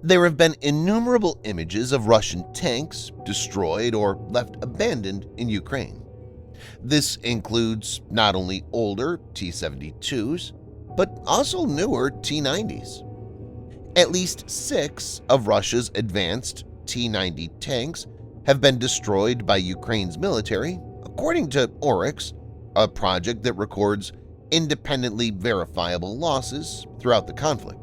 There have been innumerable images of Russian tanks destroyed or left abandoned in Ukraine. This includes not only older T-72s, but also newer T-90s. At least 6 of Russia's advanced T-90 tanks have been destroyed by Ukraine's military, according to Oryx, a project that records independently verifiable losses throughout the conflict.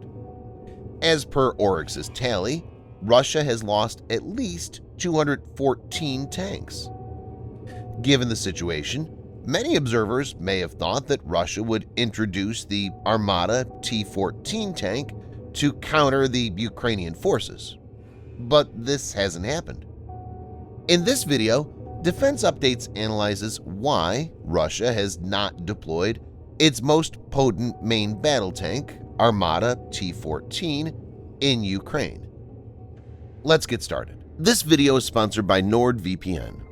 As per Oryx's tally, Russia has lost at least 214 tanks. Given the situation, many observers may have thought that Russia would introduce the Armata T-14 tank to counter the Ukrainian forces. But this hasn't happened. In this video, Defense Updates analyzes why Russia has not deployed its most potent main battle tank, Armata T-14, in Ukraine. Let's get started. This video is sponsored by NordVPN.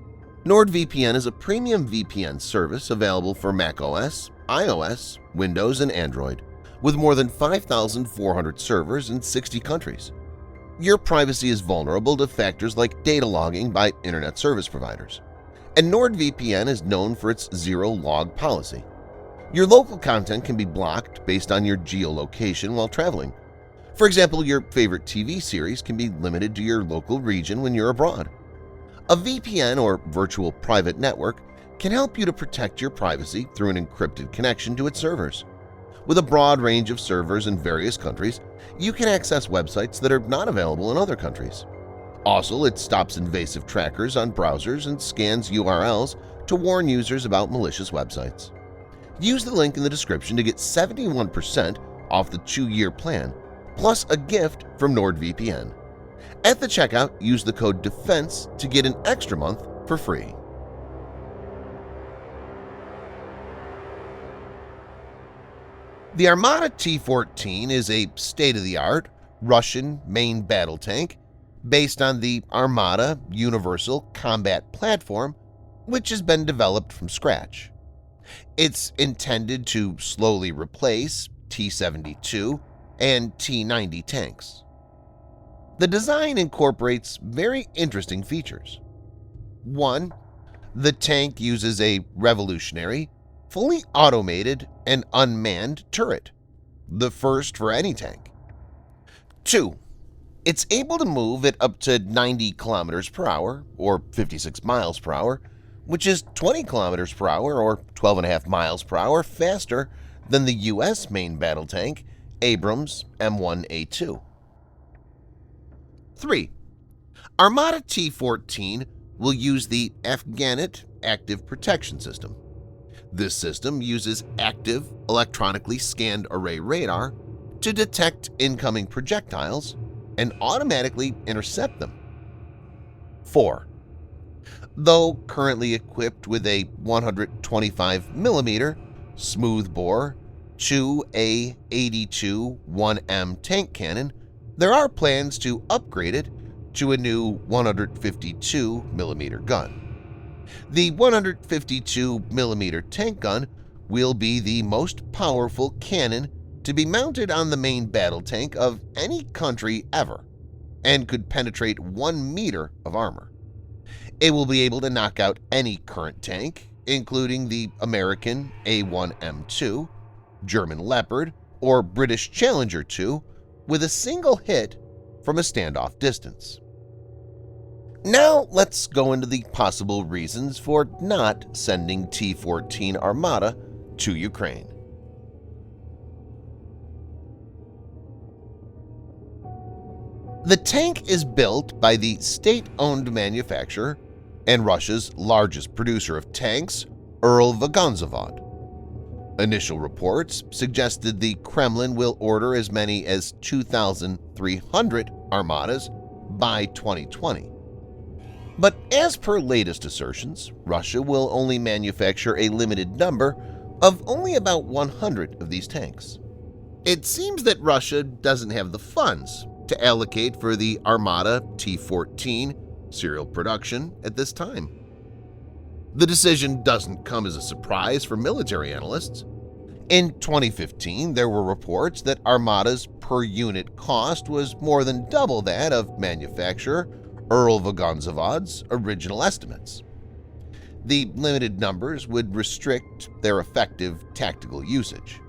NordVPN is a premium VPN service available for macOS, iOS, Windows, and Android, with more than 5,400 servers in 60 countries. Your privacy is vulnerable to factors like data logging by internet service providers, and NordVPN is known for its zero-log policy. Your local content can be blocked based on your geolocation while traveling. For example, your favorite TV series can be limited to your local region when you're abroad. A VPN or virtual private network can help you to protect your privacy through an encrypted connection to its servers. With a broad range of servers in various countries, you can access websites that are not available in other countries. Also, it stops invasive trackers on browsers and scans URLs to warn users about malicious websites. Use the link in the description to get 71% off the 2-year plan, plus a gift from NordVPN. At the checkout, use the code DEFENSE to get an extra month for free. The Armata T-14 is a state-of-the-art Russian main battle tank based on the Armata Universal Combat Platform, which has been developed from scratch. It's intended to slowly replace T-72 and T-90 tanks. The design incorporates very interesting features. 1. The tank uses a revolutionary, fully automated and unmanned turret, the first for any tank. 2. It's able to move at up to 90 kilometers per hour or 56 miles per hour, which is 20 kilometers per hour or 12.5 miles per hour faster than the U.S. main battle tank Abrams M1A2. 3. Armata T-14 will use the Afganit Active Protection System. This system uses active electronically scanned array radar to detect incoming projectiles and automatically intercept them. 4. Though currently equipped with a 125mm smoothbore Chu-A82 1M tank cannon, there are plans to upgrade it to a new 152mm gun. The 152mm tank gun will be the most powerful cannon to be mounted on the main battle tank of any country ever and could penetrate 1 meter of armor. It will be able to knock out any current tank, including the American A1M2, German Leopard, or British Challenger 2, with a single hit from a standoff distance. Now let's go into the possible reasons for not sending T-14 Armata to Ukraine. The tank is built by the state-owned manufacturer and Russia's largest producer of tanks, Uralvagonzavod. Initial reports suggested the Kremlin will order as many as 2,300 Armatas by 2020. But as per latest assertions, Russia will only manufacture a limited number of only about 100 of these tanks. It seems that Russia doesn't have the funds to allocate for the Armata T-14 serial production at this time. The decision doesn't come as a surprise for military analysts. In 2015, there were reports that Armata's per-unit cost was more than double that of manufacturer Earl Vagonzovod's original estimates. The limited numbers would restrict their effective tactical usage.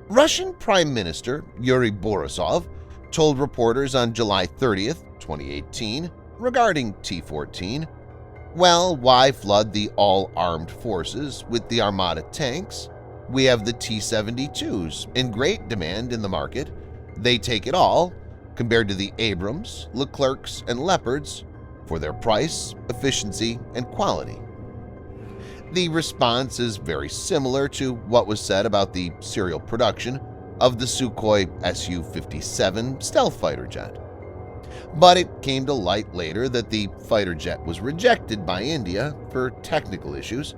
Russian Prime Minister Yuri Borisov told reporters on July 30, 2018, regarding T-14, "Well, why flood the all-armed forces with the Armata tanks? We have the T-72s in great demand in the market. They take it all, compared to the Abrams, Leclercs, and Leopards, for their price, efficiency, and quality." The response is very similar to what was said about the serial production of the Sukhoi Su-57 stealth fighter jet. But it came to light later that the fighter jet was rejected by India for technical issues,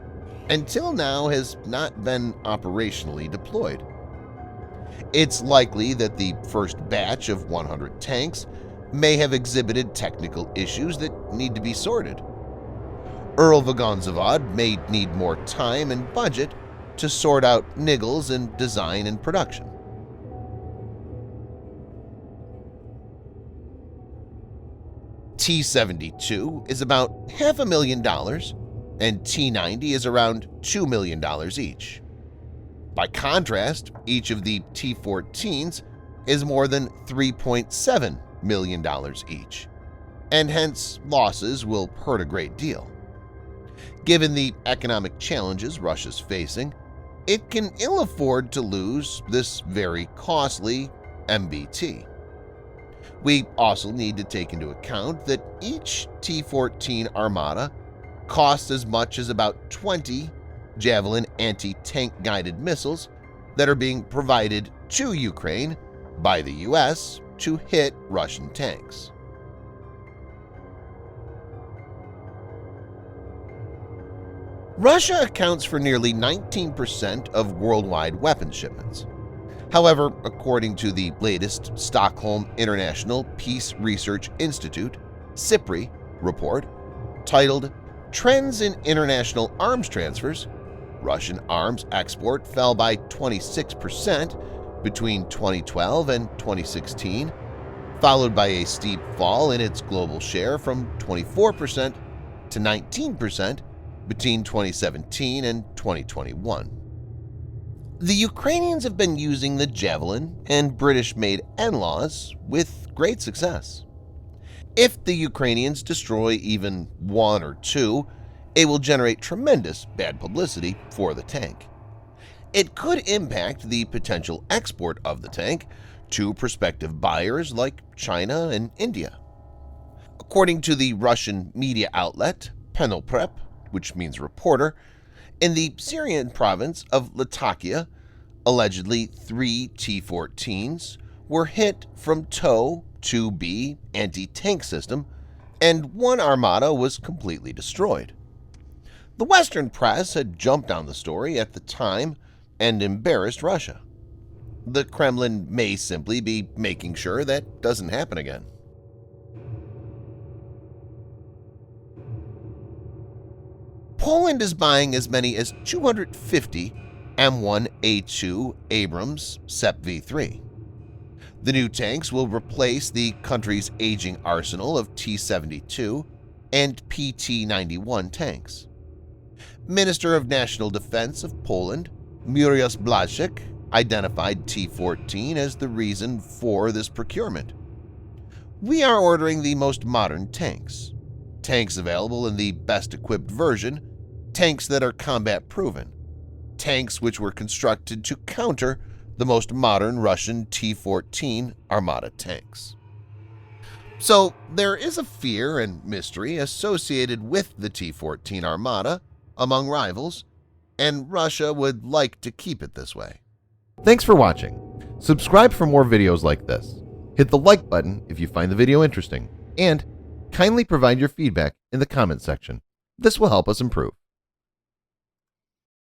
and till now has not been operationally deployed. It's likely that the first batch of 100 tanks may have exhibited technical issues that need to be sorted. Earl Vagonzovod may need more time and budget to sort out niggles in design and production. T-72 is about $500,000 and T-90 is around $2 million each. By contrast, each of the T-14s is more than $3.7 million each, and hence losses will hurt a great deal. Given the economic challenges Russia's facing, it can ill afford to lose this very costly MBT. We also need to take into account that each T-14 Armata costs as much as about 20 Javelin anti-tank guided missiles that are being provided to Ukraine by the US to hit Russian tanks. Russia accounts for nearly 19% of worldwide weapons shipments. However, according to the latest Stockholm International Peace Research Institute (SIPRI) report titled "Trends in International Arms Transfers," Russian arms export fell by 26% between 2012 and 2016, followed by a steep fall in its global share from 24% to 19% between 2017 and 2021. The Ukrainians have been using the Javelin and British-made NLAWs with great success. If the Ukrainians destroy even one or two, it will generate tremendous bad publicity for the tank. It could impact the potential export of the tank to prospective buyers like China and India. According to the Russian media outlet Penoprep, which means reporter, in the Syrian province of Latakia, allegedly 3 T-14s were hit from TOW 2B anti-tank system, and one Armata was completely destroyed. The Western press had jumped on the story at the time and embarrassed Russia. The Kremlin may simply be making sure that doesn't happen again. Poland is buying as many as 250 M1A2 Abrams SEP V3. The new tanks will replace the country's aging arsenal of T-72 and PT-91 tanks. Minister of National Defense of Poland, Mariusz Błaszczak, identified T-14 as the reason for this procurement. "We are ordering the most modern tanks available in the best-equipped version, tanks that are combat-proven, tanks which were constructed to counter the most modern Russian T-14 Armata tanks." So there is a fear and mystery associated with the T-14 Armata among rivals, and Russia would like to keep it this way. Thanks for watching. Subscribe for more videos like this. Hit the like button if you find the video interesting, and kindly provide your feedback in the comment section. This will help us improve.